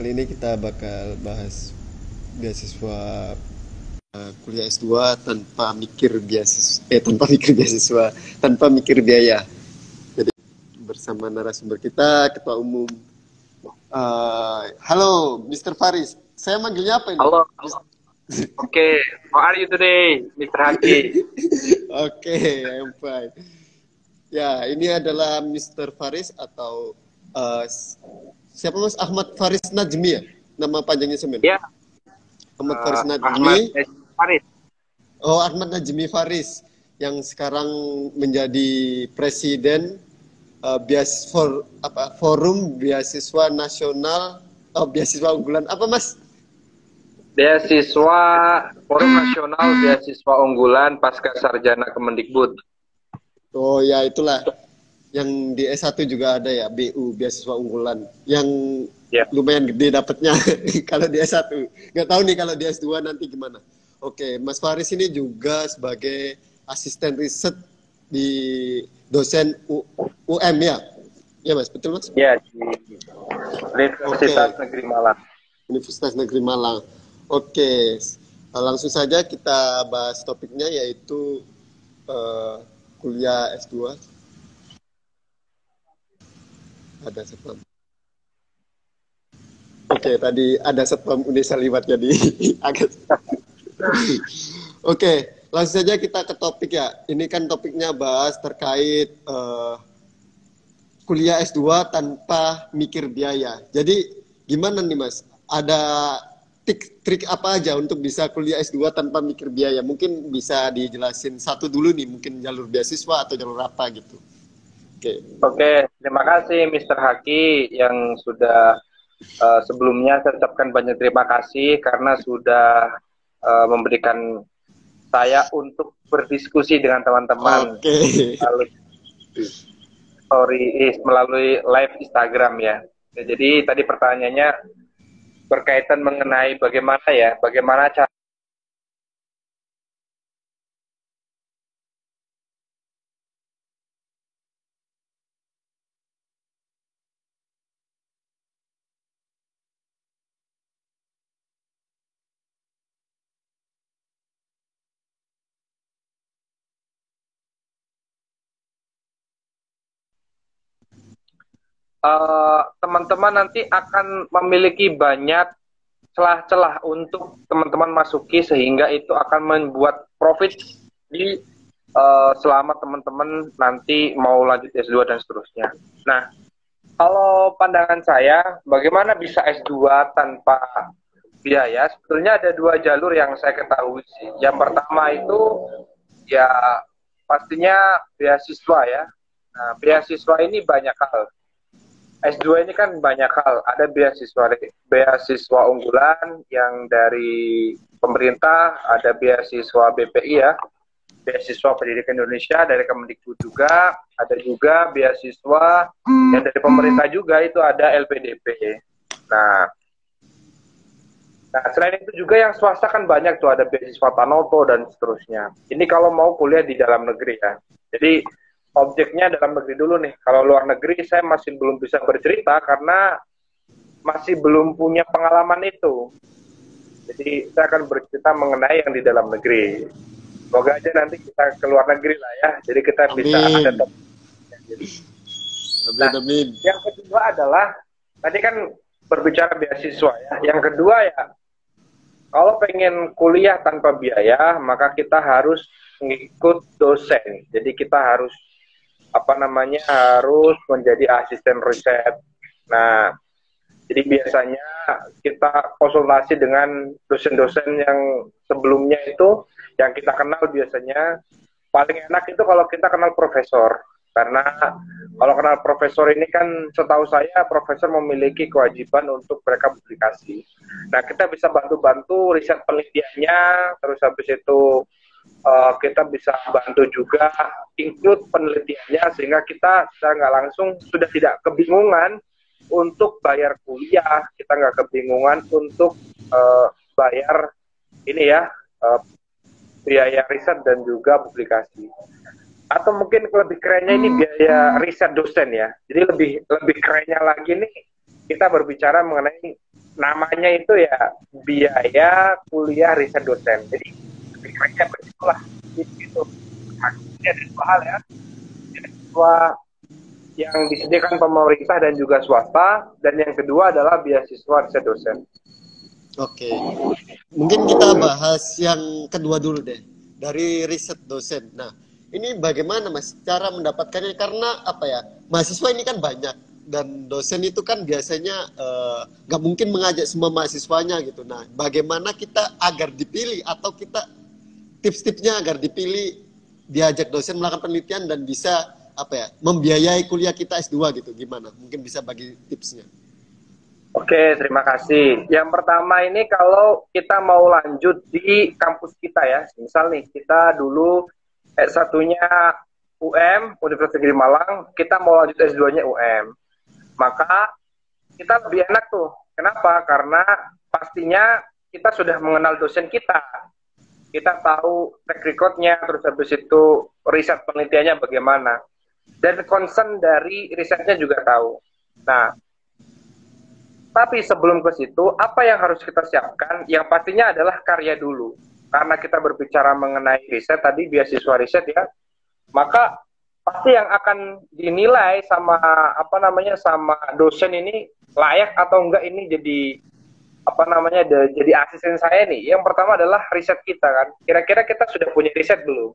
Kali ini kita bakal bahas beasiswa kuliah S2 tanpa mikir beasiswa, tanpa mikir biaya. Jadi bersama narasumber kita, Ketua Umum. Halo, Mr. Faris. Saya manggilnya apa ini? Halo. Oke, how are you today, Mr. Haki? Oke, I'm fine. Ya, ini adalah Mr. Faris atau siapa Mas? Ahmad Faris Najmi ya? Nama panjangnya semen? Ya. Ahmad Faris Najmi. Ahmad Faris. Oh, Ahmad Najmi Faris yang sekarang menjadi presiden Forum Beasiswa Nasional, beasiswa unggulan apa Mas? Beasiswa Forum Nasional Beasiswa Unggulan Pasca Sarjana Kemendikbud. Oh ya, itulah. Yang di S1 juga ada ya, BU, beasiswa unggulan. Yang lumayan gede dapatnya kalau di S1. Nggak tahu nih kalau di S2 nanti gimana. Oke, Mas Faris ini juga sebagai asisten riset di dosen UM ya? Ya Mas, betul Mas? Ya, di Universitas Negeri Malang. Universitas Negeri Malang. Oke, langsung saja kita bahas topiknya yaitu kuliah S2. Ada setpam. Oke, tadi ada setpam Unesa liwat jadi agak. Oke, langsung saja kita ke topik ya. Ini kan topiknya bahas terkait kuliah S2 tanpa mikir biaya. Jadi gimana nih Mas? Ada trik apa aja untuk bisa kuliah S2 tanpa mikir biaya? Mungkin bisa dijelasin satu dulu nih, mungkin jalur beasiswa atau jalur apa gitu. Oke, terima kasih Mr. Haki yang sudah sebelumnya saya ucapkan banyak terima kasih karena sudah memberikan saya untuk berdiskusi dengan teman-teman melalui live Instagram ya. Jadi tadi pertanyaannya berkaitan mengenai bagaimana cara teman-teman nanti akan memiliki banyak celah-celah untuk teman-teman masuki sehingga itu akan membuat profit di selama teman-teman nanti mau lanjut S2 dan seterusnya. Nah, kalau pandangan saya, bagaimana bisa S2 tanpa biaya? Sebetulnya ada dua jalur yang saya ketahui sih. Yang pertama itu ya pastinya beasiswa ya. Nah, beasiswa ini banyak hal. S2 ini kan banyak hal, ada beasiswa unggulan yang dari pemerintah, ada beasiswa BPI ya, beasiswa Pendidikan Indonesia dari Kemendikbud juga, ada juga beasiswa yang dari pemerintah juga, itu ada LPDP. Nah, selain itu juga yang swasta kan banyak tuh, ada beasiswa Tanoto dan seterusnya. Ini kalau mau kuliah di dalam negeri ya. Jadi objeknya dalam negeri dulu nih. Kalau luar negeri saya masih belum bisa bercerita karena masih belum punya pengalaman itu. Jadi saya akan bercerita mengenai yang di dalam negeri. Semoga aja nanti kita ke luar negeri lah ya. Jadi kita bisa ada topik. Nah, yang kedua adalah tadi kan berbicara beasiswa ya. Yang kedua ya, kalau pengen kuliah tanpa biaya, maka kita harus mengikut dosen. Jadi kita harus harus menjadi asisten riset. Nah, jadi biasanya kita konsultasi dengan dosen-dosen yang sebelumnya itu, yang kita kenal biasanya, paling enak itu kalau kita kenal profesor. Karena kalau kenal profesor ini kan setahu saya profesor memiliki kewajiban untuk mereka publikasi. Nah, kita bisa bantu-bantu riset penelitiannya, terus habis itu kita bisa bantu juga include penelitiannya sehingga kita secara nggak langsung sudah tidak kebingungan untuk bayar kuliah, kita nggak kebingungan untuk bayar ini ya biaya riset dan juga publikasi. Atau mungkin lebih kerennya ini biaya riset dosen ya. Jadi lebih kerennya lagi nih kita berbicara mengenai namanya itu ya biaya kuliah riset dosen. Jadi kira-kira begitulah itu. Ini ada dua hal ya. Dua yang disediakan pemerintah dan juga swasta, dan yang kedua adalah beasiswa riset dosen. Oke, mungkin kita bahas yang kedua dulu deh, dari riset dosen. Nah, ini bagaimana Mas cara mendapatkannya? Karena apa ya, mahasiswa ini kan banyak, dan dosen itu kan biasanya nggak mungkin mengajak semua mahasiswanya gitu. Nah, bagaimana kita agar dipilih, atau kita tips-tipsnya agar dipilih, diajak dosen melakukan penelitian dan bisa apa ya, membiayai kuliah kita S2 gitu, gimana? Mungkin bisa bagi tipsnya. Oke, terima kasih. Yang pertama ini kalau kita mau lanjut di kampus kita ya, misal nih kita dulu S1-nya UM, Universitas Negeri Malang, kita mau lanjut S2-nya UM. Maka kita lebih enak tuh. Kenapa? Karena pastinya kita sudah mengenal dosen kita. Kita tahu track record-nya, terus habis itu riset penelitiannya bagaimana. Dan concern dari risetnya juga tahu. Nah, tapi sebelum ke situ, apa yang harus kita siapkan? Yang pastinya adalah karya dulu. Karena kita berbicara mengenai riset, tadi beasiswa riset ya, maka pasti yang akan dinilai sama sama dosen ini layak atau enggak ini jadi jadi asisten saya nih. Yang pertama adalah riset kita kan. Kira-kira kita sudah punya riset belum?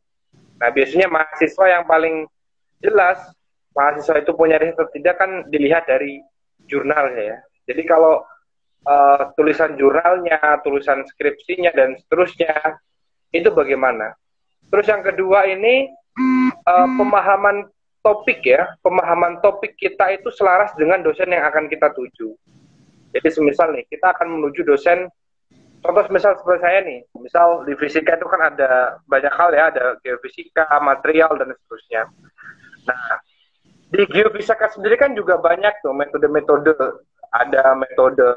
Nah, biasanya mahasiswa yang paling jelas mahasiswa itu punya riset atau tidak kan dilihat dari jurnalnya ya. Jadi kalau tulisan jurnalnya, tulisan skripsinya, dan seterusnya, itu bagaimana? Terus yang kedua ini, pemahaman topik ya, pemahaman topik kita itu selaras dengan dosen yang akan kita tuju. Jadi semisal nih, kita akan menuju dosen, contoh misal seperti saya nih, misal di fisika itu kan ada banyak hal ya, ada geofisika, material, dan seterusnya. Nah, di geofisika sendiri kan juga banyak tuh metode-metode, ada metode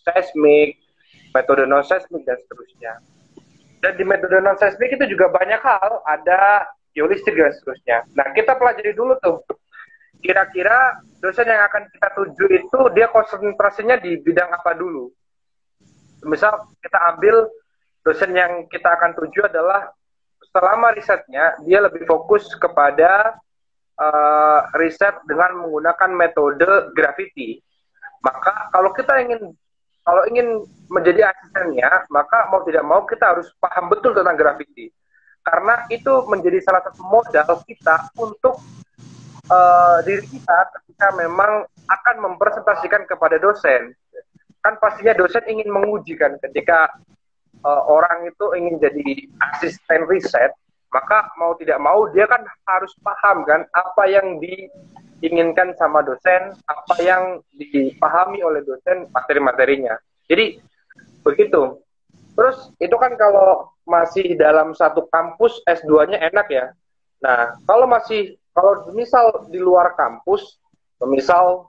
seismik, metode non-seismik, dan seterusnya. Dan di metode non-seismik itu juga banyak hal, ada geolistik dan seterusnya. Nah, kita pelajari dulu tuh, kira-kira dosen yang akan kita tuju itu dia konsentrasinya di bidang apa dulu. Misal kita ambil dosen yang kita akan tuju adalah selama risetnya dia lebih fokus kepada riset dengan menggunakan metode gravity. Maka kalau kita ingin menjadi asistennya, maka mau tidak mau kita harus paham betul tentang gravity. Karena itu menjadi salah satu modal kita untuk diri kita ketika memang akan mempresentasikan kepada dosen. Kan pastinya dosen ingin menguji kan ketika orang itu ingin jadi asisten riset, maka mau tidak mau dia kan harus paham kan apa yang diinginkan sama dosen, apa yang dipahami oleh dosen, materi-materinya. Jadi begitu. Terus itu kan kalau masih dalam satu kampus S2-nya enak ya. Nah, kalau misal di luar kampus, misal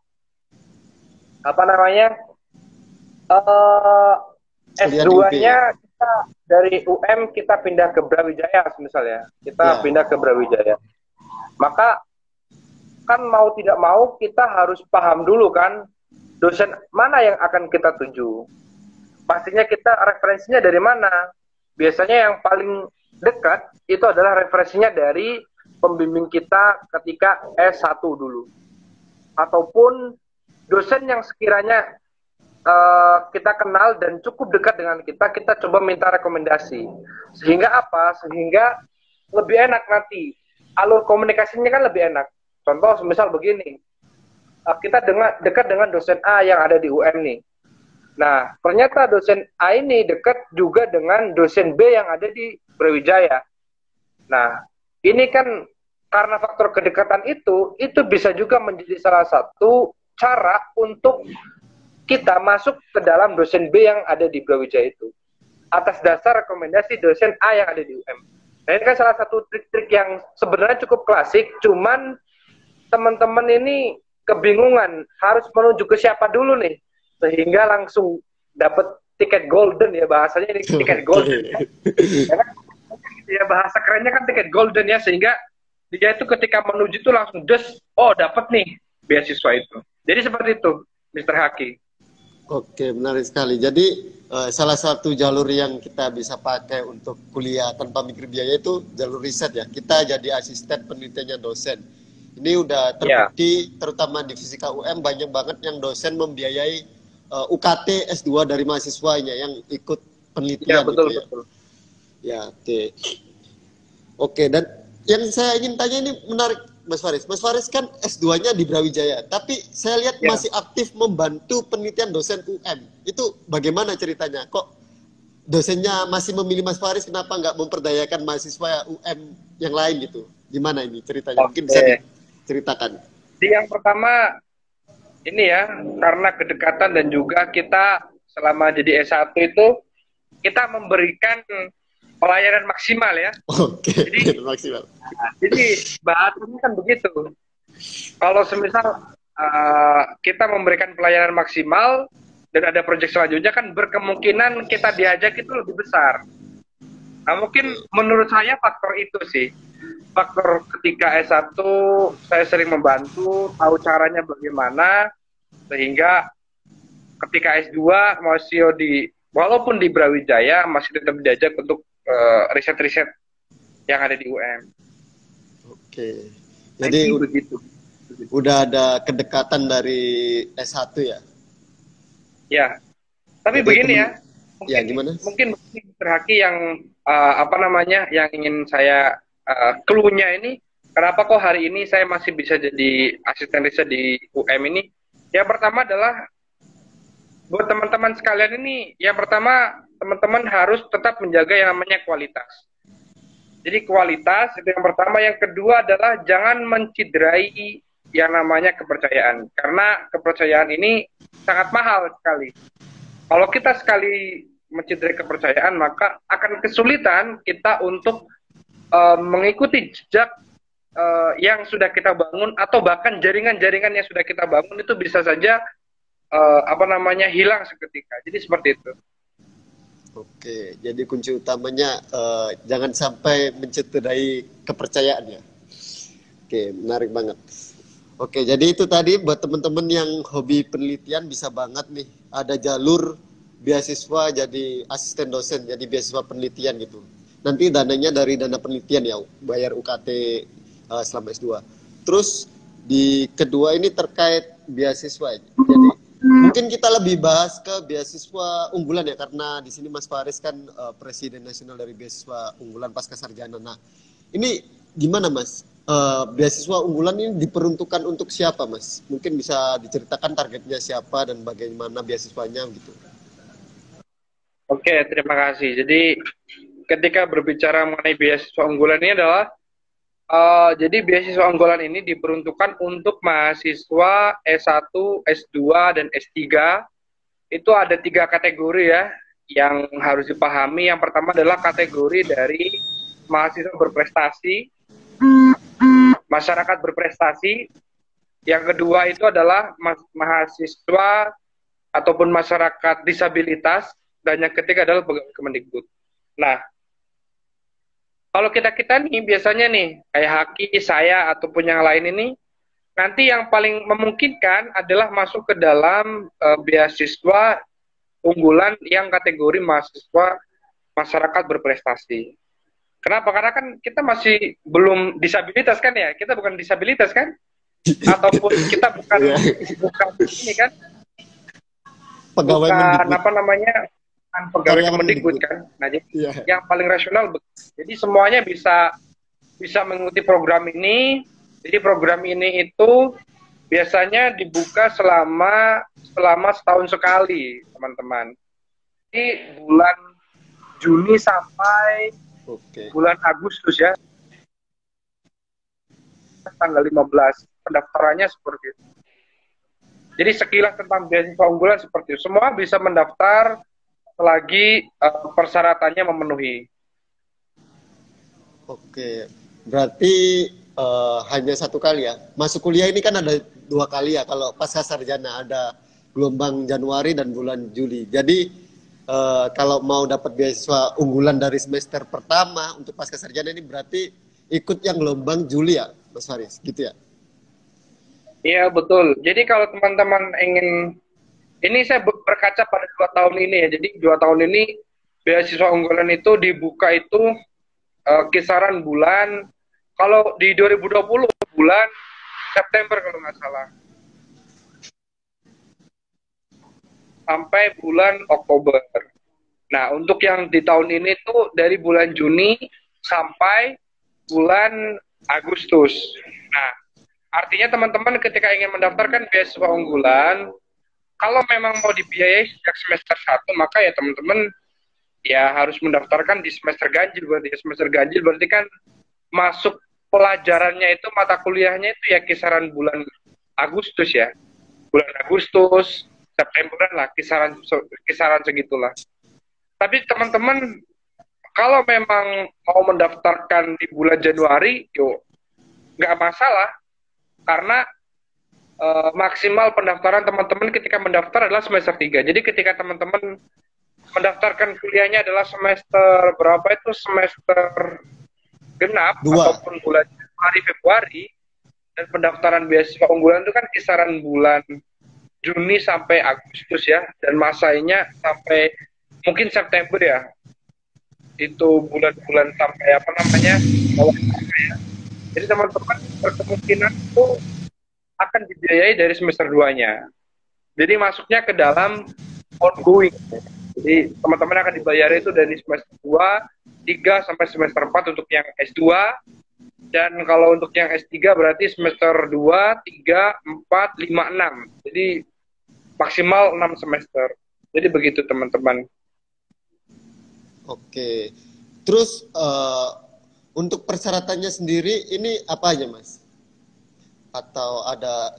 S2-nya kita dari UM kita pindah ke Brawijaya misalnya. Kita pindah ke Brawijaya. Maka kan mau tidak mau kita harus paham dulu kan dosen mana yang akan kita tuju. Pastinya kita referensinya dari mana? Biasanya yang paling dekat itu adalah referensinya dari pembimbing kita ketika S1 dulu. Ataupun dosen yang sekiranya kita kenal dan cukup dekat dengan kita coba minta rekomendasi. Sehingga apa? Sehingga lebih enak nanti. Alur komunikasinya kan lebih enak. Contoh misal begini, kita dekat dengan dosen A yang ada di UM nih. Nah, ternyata dosen A ini dekat juga dengan dosen B yang ada di Brawijaya. Nah, ini kan karena faktor kedekatan itu bisa juga menjadi salah satu cara untuk kita masuk ke dalam dosen B yang ada di Brawijaya itu. Atas dasar rekomendasi dosen A yang ada di UM. Nah, ini kan salah satu trik-trik yang sebenarnya cukup klasik, cuman teman-teman ini kebingungan harus menuju ke siapa dulu nih. Sehingga langsung dapat tiket golden ya, bahasanya ini tiket golden. Ya, bahasa kerennya kan tiket golden ya, sehingga dia itu ketika menuju itu langsung dapat nih beasiswa itu. Jadi seperti itu. Mr. Haki. Oke, menarik sekali. Jadi salah satu jalur yang kita bisa pakai untuk kuliah tanpa mikir biaya itu jalur riset ya. Kita jadi asisten penelitiannya dosen. Ini udah terbukti, terutama di Fisika UM banyak banget yang dosen membiayai UKT S2 dari mahasiswanya yang ikut penelitian. Ya, betul, gitu ya. betul. Ya, oke. Oke, dan yang saya ingin tanya ini menarik, Mas Faris. Mas Faris kan S2-nya di Brawijaya, tapi saya lihat masih aktif membantu penelitian dosen UM. Itu bagaimana ceritanya? Kok dosennya masih memilih Mas Faris, kenapa nggak memperdayakan mahasiswa UM yang lain gitu? Gimana ini ceritanya? Mungkin bisa diceritakan. Jadi yang pertama, ini ya, karena kedekatan dan juga kita selama jadi S1 itu, kita memberikan pelayanan maksimal ya. Oke, jadi maksimal. Jadi bahasanya kan begitu. Kalau semisal kita memberikan pelayanan maksimal dan ada proyek selanjutnya kan berkemungkinan kita diajak itu lebih besar. Nah mungkin menurut saya faktor itu sih. Faktor ketika S1 saya sering membantu, tahu caranya bagaimana, sehingga ketika S2 masih walaupun di Brawijaya masih tetap diajak untuk riset-riset yang ada di UM. Oke. Jadi begitu. Udah ada kedekatan dari S1 ya? Ya. Tapi jadi begini ya. Mungkin, ya gimana? Mungkin Haki yang yang ingin saya clue-nya ini, kenapa kok hari ini saya masih bisa jadi asisten riset di UM ini? Yang pertama adalah buat teman-teman sekalian ini, yang pertama teman-teman harus tetap menjaga yang namanya kualitas. Jadi kualitas itu yang pertama. Yang kedua adalah jangan menciderai yang namanya kepercayaan. Karena kepercayaan ini sangat mahal sekali. Kalau kita sekali menciderai kepercayaan, maka akan kesulitan kita untuk mengikuti jejak yang sudah kita bangun, atau bahkan jaringan-jaringan yang sudah kita bangun itu bisa saja hilang seketika. Jadi seperti itu. Oke, jadi kunci utamanya jangan sampai mencederai kepercayaan ya. Oke, menarik banget. Oke, jadi itu tadi buat teman-teman yang hobi penelitian bisa banget nih. Ada jalur beasiswa jadi asisten dosen, jadi beasiswa penelitian gitu. Nanti dananya dari dana penelitian ya, bayar UKT selama S2. Terus di kedua ini terkait beasiswa. Jadi mungkin kita lebih bahas ke beasiswa unggulan ya, karena di sini Mas Faris kan presiden nasional dari beasiswa unggulan pasca sarjana. Nah, ini gimana Mas? Beasiswa unggulan ini diperuntukkan untuk siapa Mas? Mungkin bisa diceritakan targetnya siapa dan bagaimana beasiswanya gitu. Oke, terima kasih. Jadi ketika berbicara mengenai beasiswa unggulan ini adalah jadi beasiswa unggulan ini diperuntukkan untuk mahasiswa S1, S2, dan S3. Itu ada 3 kategori ya yang harus dipahami. Yang pertama adalah kategori dari mahasiswa berprestasi, masyarakat berprestasi. Yang kedua itu adalah mahasiswa ataupun masyarakat disabilitas. Dan yang ketiga adalah pegawai Kemendikbud. Nah, kalau kita nih biasanya nih kayak Haki, saya ataupun yang lain ini, nanti yang paling memungkinkan adalah masuk ke dalam beasiswa unggulan yang kategori mahasiswa masyarakat berprestasi. Kenapa? Karena kan kita masih belum disabilitas kan ya, kita bukan disabilitas kan, ataupun kita bukan ini kan, pegawai bukan pegawai Kemendikbud kan. Nah, jadi yang paling rasional, jadi semuanya bisa mengikuti program ini. Jadi program ini itu biasanya dibuka selama setahun sekali, teman-teman. Di bulan Juni sampai bulan Agustus ya. Tanggal 15. Pendaftarannya seperti itu. Jadi sekilas tentang beasiswa unggulan seperti itu. Semua bisa mendaftar selagi persyaratannya memenuhi. Oke, berarti hanya 1 kali ya. Masuk kuliah ini kan ada 2 kali ya. Kalau pasca sarjana ada gelombang Januari dan bulan Juli. Jadi kalau mau dapat beasiswa unggulan dari semester pertama untuk pasca sarjana ini berarti ikut yang gelombang Juli ya, Mas Faris, gitu ya? Iya betul. Jadi kalau teman-teman ingin Ini saya berkaca pada 2 tahun ini ya. Jadi 2 tahun ini beasiswa unggulan itu dibuka itu kisaran bulan, kalau di 2020 bulan September kalau nggak salah, sampai bulan Oktober. Nah, untuk yang di tahun ini tuh dari bulan Juni sampai bulan Agustus. Nah, artinya teman-teman ketika ingin mendaftarkan beasiswa unggulan, kalau memang mau dibiayai sejak semester 1, maka ya teman-teman ya harus mendaftarkan di semester ganjil. Berarti semester ganjil berarti kan masuk pelajarannya itu, mata kuliahnya itu ya kisaran bulan Agustus ya. Bulan Agustus, Septemberan lah, kisaran segitulah. Tapi teman-teman kalau memang mau mendaftarkan di bulan Januari, yuk nggak masalah, karena maksimal pendaftaran teman-teman ketika mendaftar adalah semester 3. Jadi ketika teman-teman mendaftarkan kuliahnya adalah semester berapa itu, semester genap 2. ataupun bulan Januari Februari, dan pendaftaran beasiswa unggulan itu kan kisaran bulan Juni sampai Agustus ya, dan masanya sampai mungkin September ya, itu bulan-bulan sampai apa namanya ya. Jadi teman-teman berkemungkinan itu akan dibiayai dari semester 2-nya. Jadi masuknya ke dalam ongoing. Jadi teman-teman akan dibayar itu dari semester 2, 3 sampai semester 4 untuk yang S2. Dan kalau untuk yang S3 berarti semester 2, 3, 4, 5, 6. Jadi maksimal 6 semester. Jadi begitu teman-teman. Oke. Terus untuk persyaratannya sendiri ini apa aja, Mas? Atau ada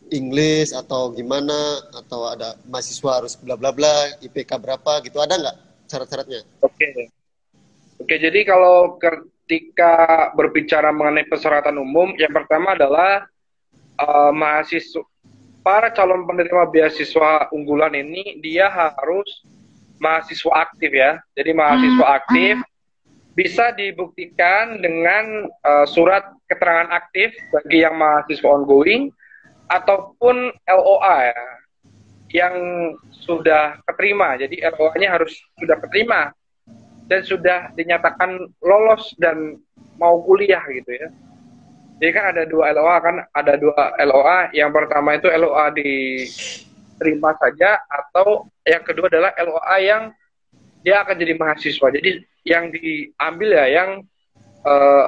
English atau gimana, atau ada mahasiswa harus bla bla bla, IPK berapa gitu, ada nggak syarat-syaratnya? Oke, jadi kalau ketika berbicara mengenai persyaratan umum, yang pertama adalah mahasiswa, para calon penerima beasiswa unggulan ini dia harus mahasiswa aktif ya. Jadi mahasiswa aktif bisa dibuktikan dengan surat keterangan aktif bagi yang mahasiswa ongoing ataupun LOA ya, yang sudah keterima. Jadi LOA-nya harus sudah keterima dan sudah dinyatakan lolos dan mau kuliah gitu ya. Jadi kan ada 2 LOA kan, ada 2 LOA. Yang pertama itu LOA diterima saja, atau yang kedua adalah LOA yang dia akan jadi mahasiswa. Jadi yang diambil ya yang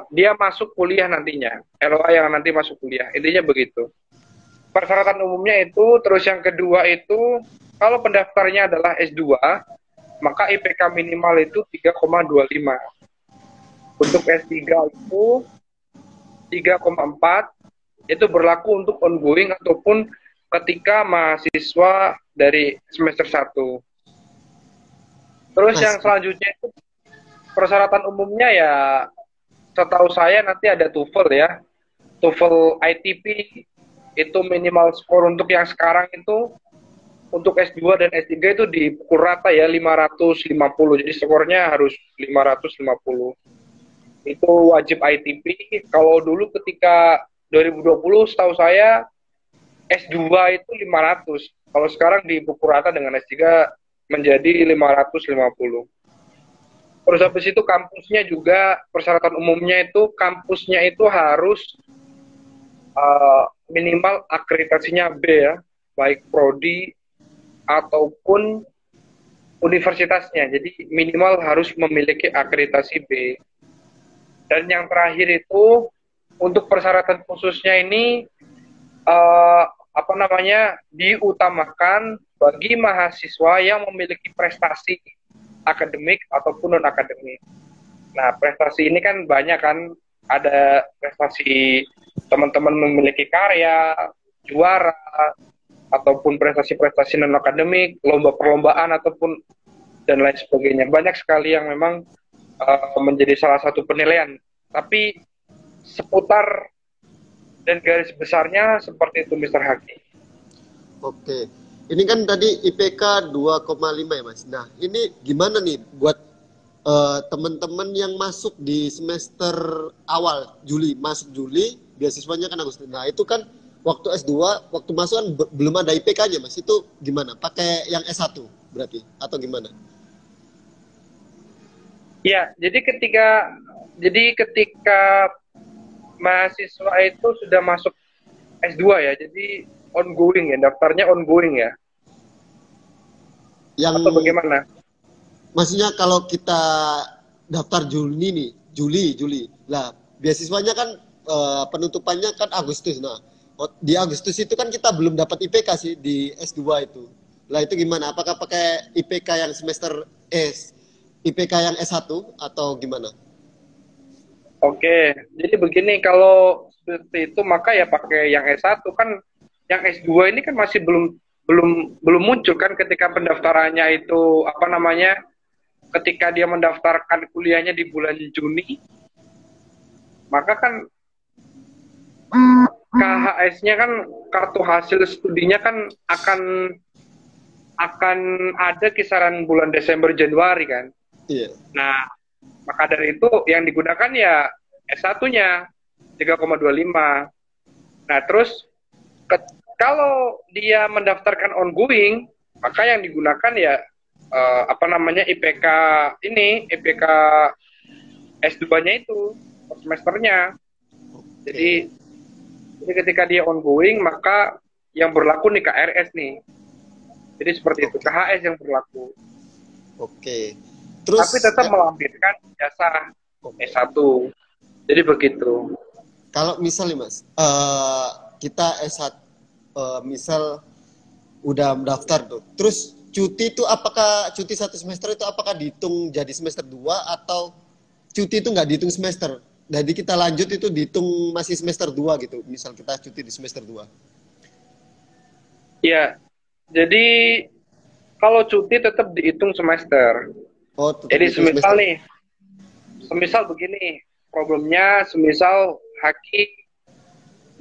dia masuk kuliah nantinya, LOA yang nanti masuk kuliah, intinya begitu. Persyaratan umumnya itu. Terus yang kedua itu, kalau pendaftarnya adalah S2, maka IPK minimal itu 3,25. Untuk S3 itu 3,4. Itu berlaku untuk ongoing ataupun ketika mahasiswa dari semester 1. Terus yang selanjutnya itu persyaratan umumnya ya, setahu saya nanti ada TOEFL ya. TOEFL ITP itu minimal skor untuk yang sekarang itu, untuk S2 dan S3 itu dipukul rata ya 550. Jadi skornya harus 550. Itu wajib ITP. Kalau dulu ketika 2020 setahu saya S2 itu 500. Kalau sekarang dipukul rata dengan S3 menjadi 550. Terus habis itu kampusnya juga, persyaratan umumnya itu kampusnya itu harus minimal akreditasinya B ya, baik prodi ataupun universitasnya. Jadi minimal harus memiliki akreditasi B. Dan yang terakhir itu untuk persyaratan khususnya ini diutamakan bagi mahasiswa yang memiliki prestasi akademik ataupun non akademik. Nah, prestasi ini kan banyak kan, ada prestasi teman-teman memiliki karya, juara, ataupun prestasi-prestasi non akademik, lomba perlombaan ataupun dan lain sebagainya. Banyak sekali yang memang menjadi salah satu penilaian. Tapi seputar dan garis besarnya seperti itu, Mr. Haki. Oke. Ini kan tadi IPK 2,5 ya, Mas. Nah, ini gimana nih buat teman-teman yang masuk di semester awal Juli, masuk Juli, beasiswanya kan Agustus. Nah, itu kan waktu S2, waktu masuk kan belum ada IPK-nya, Mas. Itu gimana? Pakai yang S1 berarti atau gimana? Ya, jadi ketika mahasiswa itu sudah masuk S2 ya, jadi ongoing ya, daftarnya ongoing ya. Yang Atau bagaimana? maksudnya kalau kita daftar Juni nih, Juli. Lah, beasiswanya kan penutupannya kan Agustus. Nah, di Agustus itu kan kita belum dapat IPK sih di S2 itu. Lah itu gimana? Apakah pakai IPK yang semester IPK yang S1 atau gimana? Oke, jadi begini, kalau seperti itu maka ya pakai yang S1 kan, yang S2 ini kan masih belum belum belum muncul kan ketika pendaftarannya itu apa namanya? Ketika dia mendaftarkan kuliahnya di bulan Juni, maka kan KHS-nya kan, kartu hasil studinya kan akan ada kisaran bulan Desember Januari kan. Iya. Nah, maka dari itu yang digunakan ya S1-nya 3,25. Nah, terus kalau dia mendaftarkan ongoing, maka yang digunakan ya apa namanya IPK ini, IPK S2-nya itu per semesternya. Jadi ketika dia ongoing, maka yang berlaku nih KRS nih. Jadi seperti itu, KHS yang berlaku. Oke. Terus Tapi tetap melampirkan jasa S1. Jadi begitu. kalau misalnya Mas, kita S1 misal udah mendaftar tuh. Terus cuti itu apakah cuti 1 semester itu apakah dihitung jadi semester 2 atau cuti itu nggak dihitung semester? Jadi kita lanjut itu dihitung masih semester 2 gitu. Misal kita cuti di semester 2. Ya, jadi kalau cuti tetap dihitung semester. Oh, tetap Jadi dihitung semester. semisal begini, problemnya semisal Haki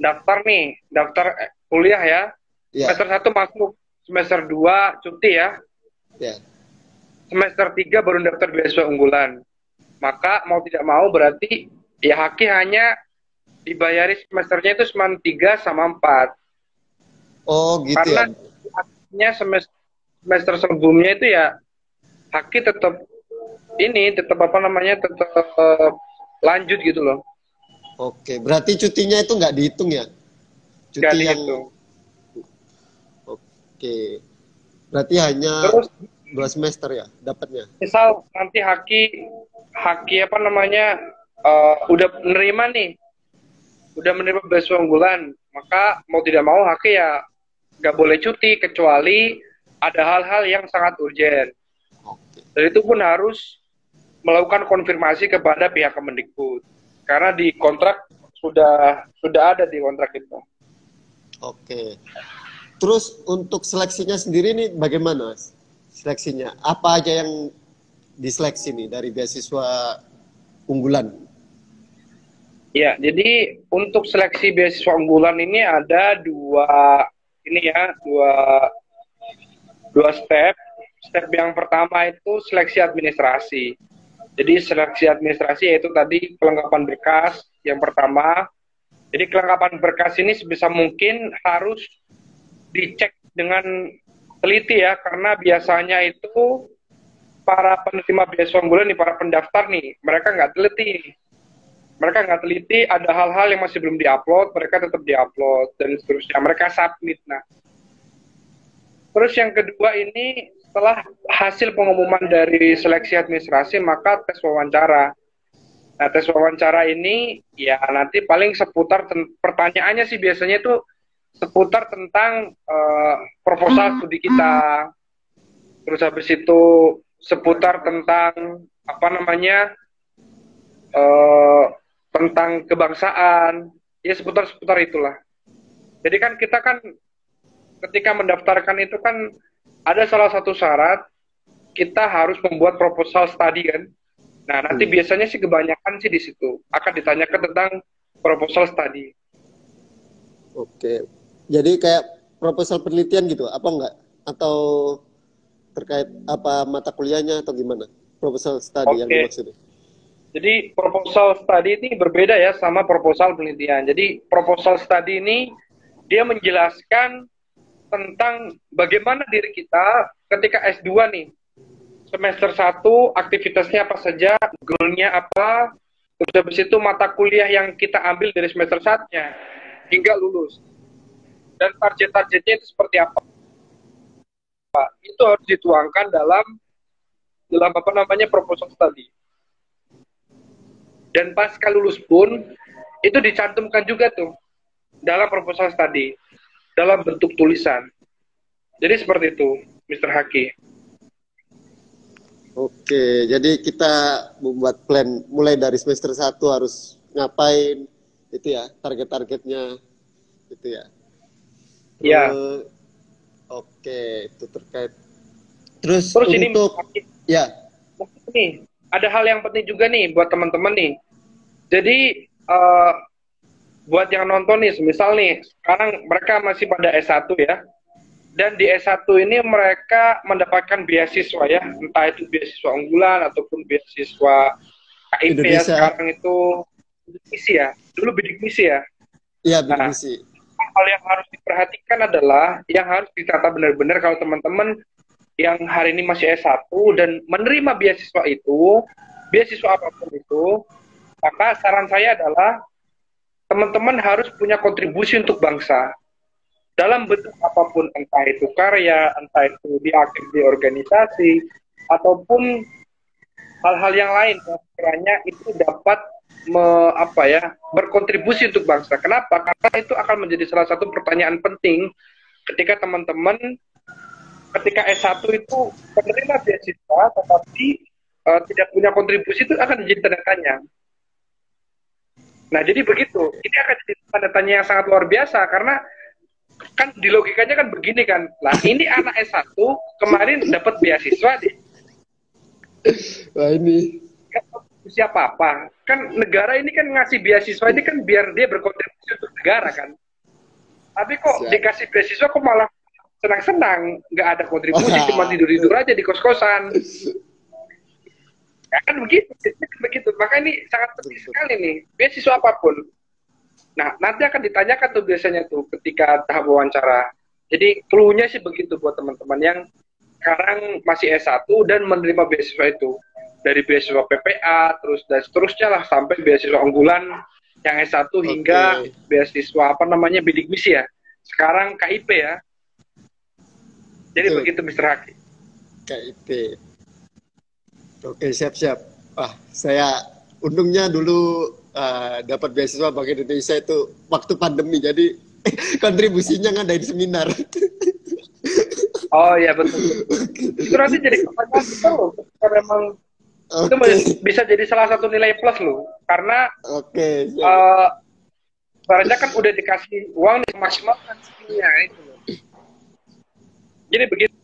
daftar kuliah ya. Ya, Semester 1 masuk, semester 2 cuti ya. ya. Semester 3 baru daftar beasiswa unggulan. Maka mau tidak mau berarti ya Haki hanya dibayari semesternya itu cuma 3 sama 4. Oh, gitu Karena ya. artinya semester sebelumnya itu ya Haki tetap apa namanya, tetap lanjut gitu loh. Oke, berarti cutinya itu nggak dihitung ya? Nggak Cuti yang dihitung. Oke. Berarti hanya Terus 2 semester ya dapatnya. misal nanti Haki apa namanya udah menerima beasiswa unggulan, maka mau tidak mau Haki ya nggak boleh cuti kecuali ada hal-hal yang sangat urgent. Oke. Dan itu pun harus melakukan konfirmasi kepada pihak Kemendikbud. Karena di kontrak sudah ada di kontrak itu. Oke. Terus untuk seleksinya sendiri nih bagaimana, Mas? Seleksinya apa aja yang diseleksi nih dari beasiswa unggulan? Ya, jadi untuk seleksi beasiswa unggulan ini ada dua step. Step yang pertama itu seleksi administrasi. Jadi seleksi administrasi yaitu tadi kelengkapan berkas yang pertama. Jadi kelengkapan berkas ini sebisa mungkin harus dicek dengan teliti ya, karena biasanya itu para penerima beasiswa unggulan nih, para pendaftar nih, mereka nggak teliti, ada hal-hal yang masih belum diupload, mereka tetap diupload dan seterusnya, mereka submit. Nah, terus yang kedua ini setelah hasil pengumuman dari seleksi administrasi, maka tes wawancara. Nah, tes wawancara ini ya nanti paling seputar pertanyaannya sih biasanya itu seputar tentang proposal studi kita. Terus habis itu seputar tentang apa namanya tentang kebangsaan. Ya seputar itulah. Jadi kan kita kan ketika mendaftarkan itu kan ada salah satu syarat kita harus membuat proposal study kan. Nah, nanti biasanya sih kebanyakan sih di situ akan ditanyakan tentang proposal study. Oke. Jadi kayak proposal penelitian gitu, apa enggak? Atau terkait apa mata kuliahnya atau gimana? Proposal study yang dimaksud. Jadi proposal study ini berbeda ya sama proposal penelitian. Jadi proposal study ini dia menjelaskan tentang bagaimana diri kita ketika S2 nih. Semester 1 aktivitasnya apa saja, goalnya apa, terus habis itu mata kuliah yang kita ambil dari semester 1-nya hingga lulus. Dan target-targetnya itu seperti apa. Itu harus dituangkan dalam apa namanya proposal study. Dan pasca lulus pun itu dicantumkan juga tuh dalam proposal study dalam bentuk tulisan. Jadi seperti itu, Mr. Haki. Oke, jadi kita membuat plan mulai dari semester 1 harus ngapain, itu ya, target-targetnya, itu ya. Ya. Oke, itu terkait. Terus untuk ini, ya. Nih, ada hal yang penting juga nih buat teman-teman nih. Jadi, buat yang nonton nih, misal nih, sekarang mereka masih pada S1 ya. Dan di S1 ini mereka mendapatkan beasiswa ya, entah itu beasiswa unggulan ataupun beasiswa KIP ya, sekarang itu bidik misi ya. Dulu bidik misi ya. Iya, bidik misi. Hal yang harus diperhatikan adalah, yang harus ditata benar-benar kalau teman-teman yang hari ini masih S1 dan menerima beasiswa itu, beasiswa apapun itu, maka saran saya adalah teman-teman harus punya kontribusi untuk bangsa. Dalam bentuk apapun, entah itu karya, entah itu diaktif di organisasi, ataupun hal-hal yang lain yang sekiranya itu dapat berkontribusi untuk bangsa. Kenapa? Karena itu akan menjadi salah satu pertanyaan penting ketika teman-teman ketika S1 itu menerima beasiswa tetapi tidak punya kontribusi, itu akan menjadi tanda tanya. Nah, jadi begitu. Ini akan jadi tanda tanya yang sangat luar biasa karena kan di logikanya kan begini kan. Lah, ini anak S1 kemarin dapat beasiswa deh. Wah, ini siapa apa kan negara ini kan ngasih beasiswa ini kan biar dia berkontribusi untuk negara kan, tapi kok dikasih beasiswa kok malah senang-senang, nggak ada kontribusi, cuma tidur-tidur aja di kos-kosan ya, kan begitu. Maka ini sangat penting sekali nih beasiswa apapun. Nah, nanti akan ditanyakan tuh biasanya tuh ketika tahap wawancara. Jadi clue-nya sih begitu buat teman-teman yang sekarang masih S1 dan menerima beasiswa itu. Dari beasiswa PPA, terus dan seterusnya lah, sampai beasiswa unggulan yang S1 hingga beasiswa bidik misi ya. Sekarang KIP ya. Jadi begitu Mr. Haki. KIP. Oke, siap-siap. Wah, saya untungnya dulu dapat beasiswa Bank Indonesia itu waktu pandemi, jadi kontribusinya ngadain seminar. Oh iya, betul. Itu nanti jadi pertanyaan kita loh, karena memang itu bisa jadi salah satu nilai plus loh, karena barangnya kan udah dikasih uang nih, maksimalkan skillnya itu loh. Jadi begitu.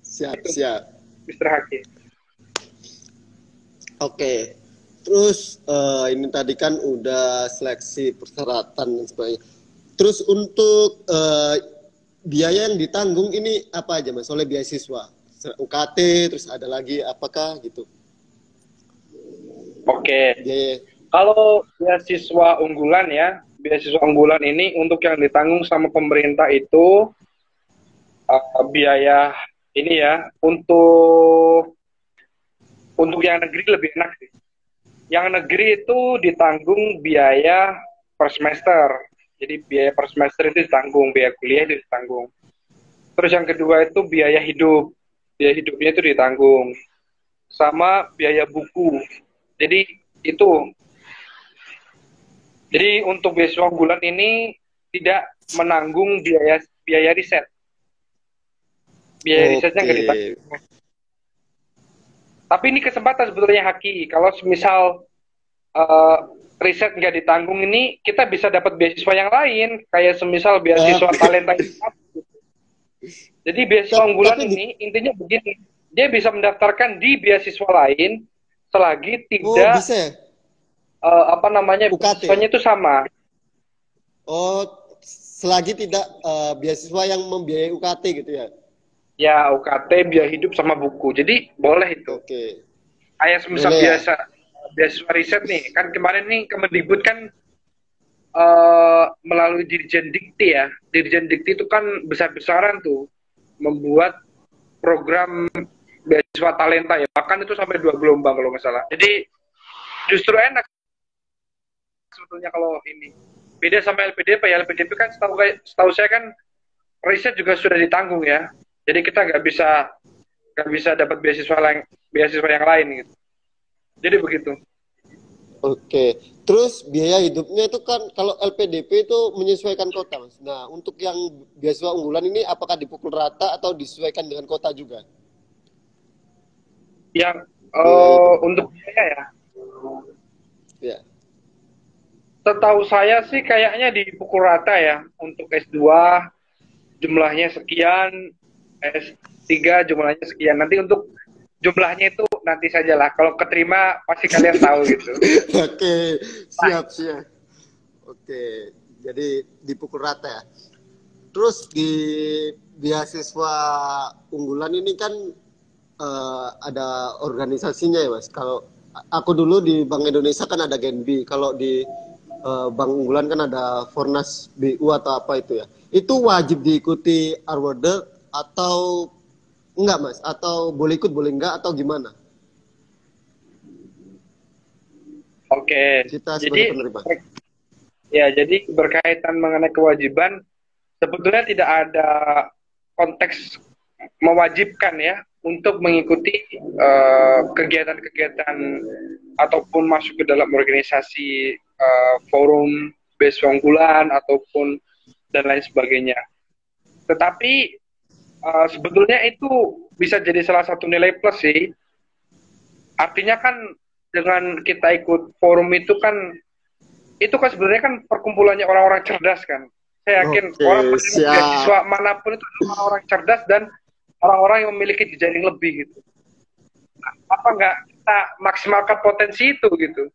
Siap. Mr. Haki. Oke. Terus ini tadi kan udah seleksi persyaratan dan sebagainya. Terus untuk biaya yang ditanggung ini apa aja Mas? Oleh beasiswa, UKT, terus ada lagi apakah gitu? Oke. Kalau beasiswa unggulan ya, beasiswa unggulan ini untuk yang ditanggung sama pemerintah itu biaya ini ya, untuk yang negeri lebih enak sih. Yang negeri itu ditanggung biaya per semester. Jadi biaya per semester itu ditanggung, biaya kuliah itu ditanggung. Terus yang kedua itu biaya hidup. Biaya hidupnya itu ditanggung. Sama biaya buku. Jadi itu. Jadi untuk beasiswa unggulan ini tidak menanggung biaya riset. Biaya risetnya nggak ditanggung. Tapi ini kesempatan sebetulnya Haki. Kalau misal riset nggak ditanggung ini, kita bisa dapat beasiswa yang lain, kayak semisal beasiswa talenta. Jadi beasiswa unggulan ini intinya begini, dia bisa mendaftarkan di beasiswa lain selagi tidak beasiswanya itu sama. Oh, selagi tidak beasiswa yang membiayai UKT gitu ya? Ya, UKT, biaya hidup sama buku. Jadi boleh itu. Oke. Kayak semisal beasiswa riset nih, kan kemarin nih Kemendikbud kan melalui Dirjen Dikti ya. Dirjen Dikti itu kan besar-besaran tuh membuat program beasiswa talenta ya. Bahkan itu sampai 2 gelombang kalau nggak salah. Jadi justru enak sebetulnya kalau ini. Beda sama LPDP ya. LPDP kan setahu saya kan riset juga sudah ditanggung ya. Jadi kita nggak bisa dapat beasiswa yang lain gitu. Jadi begitu. Oke, terus biaya hidupnya itu kan kalau LPDP itu menyesuaikan kota, Mas. Nah, untuk yang beasiswa unggulan ini apakah dipukul rata atau disesuaikan dengan kota juga? Yang untuk biaya ya. Ya. Setahu saya sih kayaknya dipukul rata ya. Untuk S2 jumlahnya sekian, S3 jumlahnya sekian. Nanti untuk jumlahnya itu nanti sajalah. Kalau keterima pasti kalian tahu gitu. Oke, siap. Oke, jadi dipukul rata ya. Terus di beasiswa unggulan ini kan ada organisasinya ya, Mas. Kalau aku dulu di Bank Indonesia kan ada Genbi. Kalau di Bank Unggulan kan ada Fornas BU atau apa itu ya. Itu wajib diikuti Arwada atau enggak, Mas? Atau boleh ikut, boleh enggak, atau gimana? Oke, Kita sebagai penerima. Ya, jadi berkaitan mengenai kewajiban, sebetulnya tidak ada konteks mewajibkan ya untuk mengikuti kegiatan-kegiatan ataupun masuk ke dalam organisasi forum beasiswa unggulan ataupun dan lain sebagainya. Tetapi sebetulnya itu bisa jadi salah satu nilai plus sih. Artinya kan dengan kita ikut forum itu kan sebenarnya kan perkumpulannya orang-orang cerdas kan. Saya yakin orang beasiswa manapun itu orang-orang cerdas dan orang-orang yang memiliki jejaring lebih gitu. Nah, apa nggak kita maksimalkan potensi itu gitu?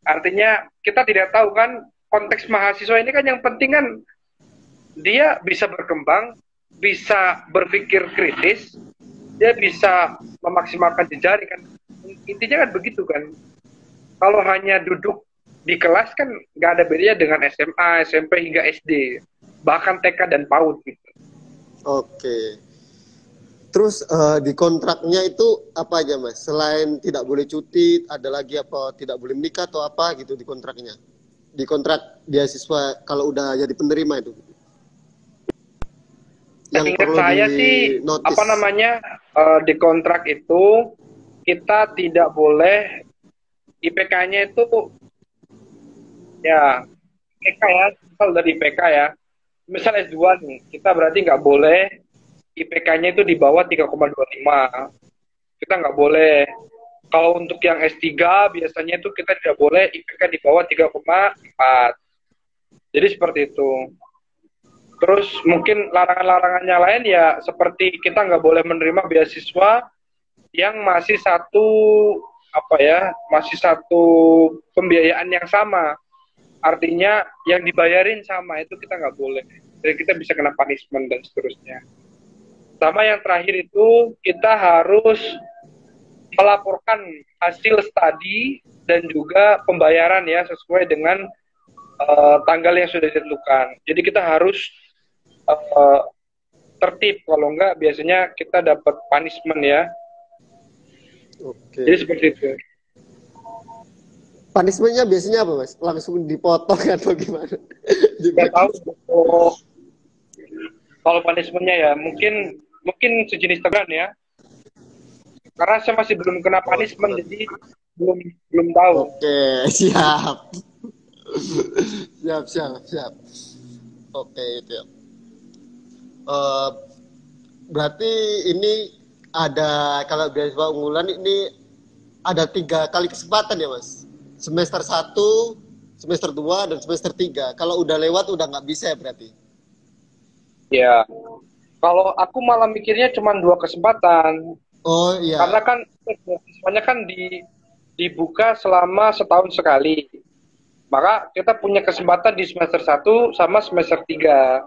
Artinya kita tidak tahu kan konteks mahasiswa ini kan yang penting kan dia bisa berkembang, bisa berpikir kritis, dia bisa memaksimalkan jejaring kan. Intinya kan begitu kan. Kalau hanya duduk di kelas kan nggak ada bedanya dengan SMA, SMP hingga SD, bahkan TK dan PAUD gitu. Oke. Terus di kontraknya itu apa aja, Mas? Selain tidak boleh cuti, ada lagi apa tidak boleh menikah atau apa gitu di kontraknya? Di kontrak beasiswa kalau udah jadi penerima itu. Yang ingat saya sih apa namanya di kontrak itu kita tidak boleh IPK-nya itu ya IPK ya, misal dari IPK ya, misal S2 nih, kita berarti nggak boleh IPK-nya itu di bawah 3,25. Kita nggak boleh. Kalau untuk yang S3 biasanya itu kita tidak boleh IPK di bawah 3,4. Jadi seperti itu. Terus mungkin larangan-larangannya lain ya seperti kita nggak boleh menerima beasiswa yang masih satu pembiayaan yang sama. Artinya yang dibayarin sama itu kita nggak boleh. Jadi kita bisa kena punishment dan seterusnya. Sama yang terakhir itu kita harus melaporkan hasil studi dan juga pembayaran ya sesuai dengan tanggal yang sudah ditentukan. Jadi kita harus tertib, kalau enggak biasanya kita dapat punishment ya. Oke. Jadi seperti itu. Punishment-nya biasanya apa, Mas? Langsung dipotong atau gimana? Nggak tahu. Kalau punishment-nya ya mungkin sejenis teguran ya. Karena saya masih belum kena punishment, jadi belum tahu. Oke, siap. siap. Oke, itu. Berarti ini ada, kalau beasiswa unggulan ini ada 3 kali kesempatan ya, Mas? Semester 1, semester 2, dan semester 3. Kalau udah lewat udah nggak bisa ya berarti? Ya, kalau aku malah mikirnya cuma 2 kesempatan. Oh iya. Karena kan semuanya kan dibuka selama setahun sekali. Maka kita punya kesempatan di semester 1 sama semester 3.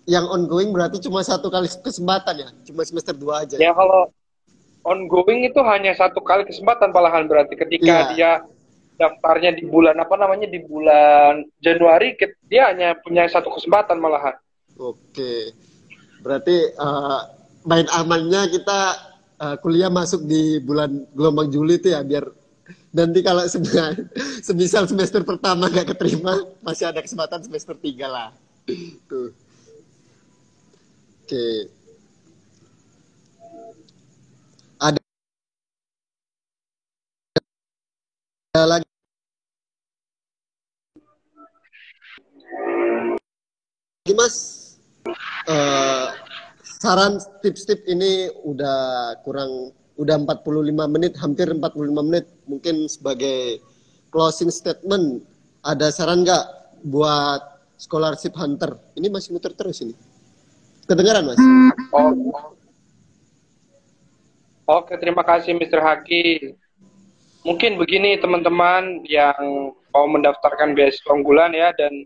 Yang ongoing berarti cuma 1 kali kesempatan ya? Cuma semester 2 aja? Ya kalau ongoing itu hanya 1 kali kesempatan malahan berarti ketika dia daftarnya di bulan apa namanya di bulan Januari, dia hanya punya satu kesempatan malahan. Oke, berarti main amannya kita kuliah masuk di bulan gelombang Juli itu ya, biar nanti kalau semisal semester pertama nggak keterima, masih ada kesempatan semester 3 lah. Tuh. Oke. Ada lagi Mas, saran tips-tips ini udah 45 menit, hampir 45 menit. Mungkin sebagai closing statement, ada saran nggak buat scholarship hunter? Ini masih muter terus ini. Kedengaran, Mas? Oke, terima kasih Mr. Haki. Mungkin begini teman-teman yang mau mendaftarkan beasiswa unggulan ya, dan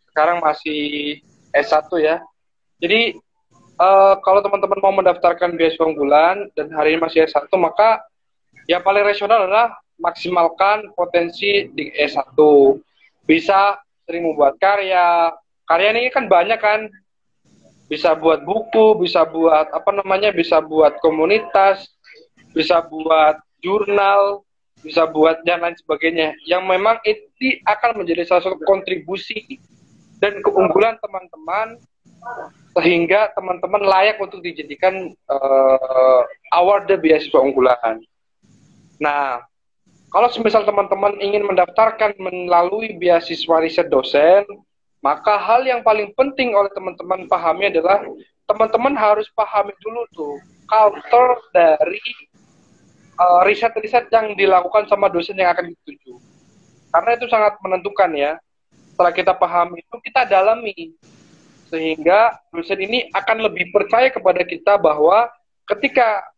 sekarang masih S1 ya. Jadi kalau teman-teman mau mendaftarkan beasiswa unggulan dan hari ini masih S1, maka yang paling rasional adalah maksimalkan potensi di S1. Bisa sering membuat karya. Karya ini kan banyak kan. Bisa buat buku, bisa buat apa namanya, bisa buat komunitas, bisa buat jurnal, bisa buat dan lain sebagainya. Yang memang itu akan menjadi salah satu kontribusi dan keunggulan teman-teman, sehingga teman-teman layak untuk dijadikan award beasiswa unggulan. Nah, kalau semisal teman-teman ingin mendaftarkan melalui beasiswa riset dosen, maka hal yang paling penting oleh teman-teman pahami adalah teman-teman harus pahami dulu tuh culture dari riset-riset yang dilakukan sama dosen yang akan dituju. Karena itu sangat menentukan ya. Setelah kita pahami itu, kita dalami. Sehingga dosen ini akan lebih percaya kepada kita bahwa ketika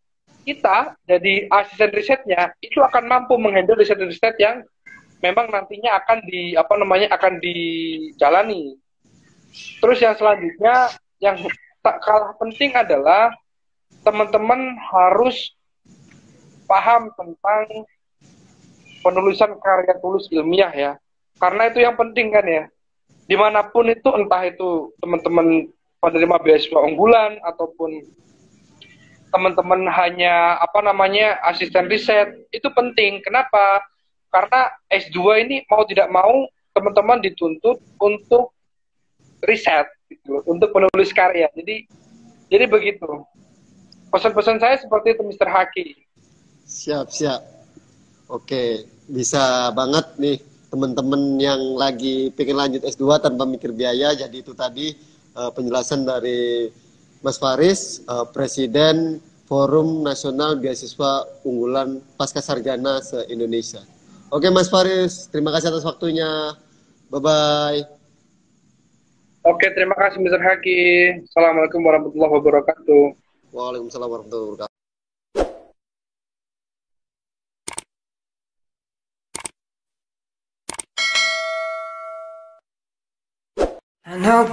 kita jadi asisten risetnya, itu akan mampu menghandle riset-riset yang memang nantinya akan dijalani. Terus yang selanjutnya yang tak kalah penting adalah teman-teman harus paham tentang penulisan karya tulis ilmiah ya, karena itu yang penting kan ya. Dimanapun itu, entah itu teman-teman penerima beasiswa unggulan ataupun teman-teman hanya asisten riset, itu penting. Kenapa? Karena S2 ini mau tidak mau teman-teman dituntut untuk riset, gitu, untuk menulis karya. Jadi begitu. Pesan-pesan saya seperti itu, Mr. Haki. Siap. Oke, bisa banget nih teman-teman yang lagi pengen lanjut S2 tanpa mikir biaya. Jadi itu tadi penjelasan dari Mas Faris, Presiden Forum Nasional Beasiswa Unggulan Pascasarjana se-Indonesia. Oke Mas Faris, terima kasih atas waktunya. Bye-bye. Oke, terima kasih Mr. Haki. Assalamualaikum warahmatullahi wabarakatuh. Waalaikumsalam warahmatullahi wabarakatuh. I know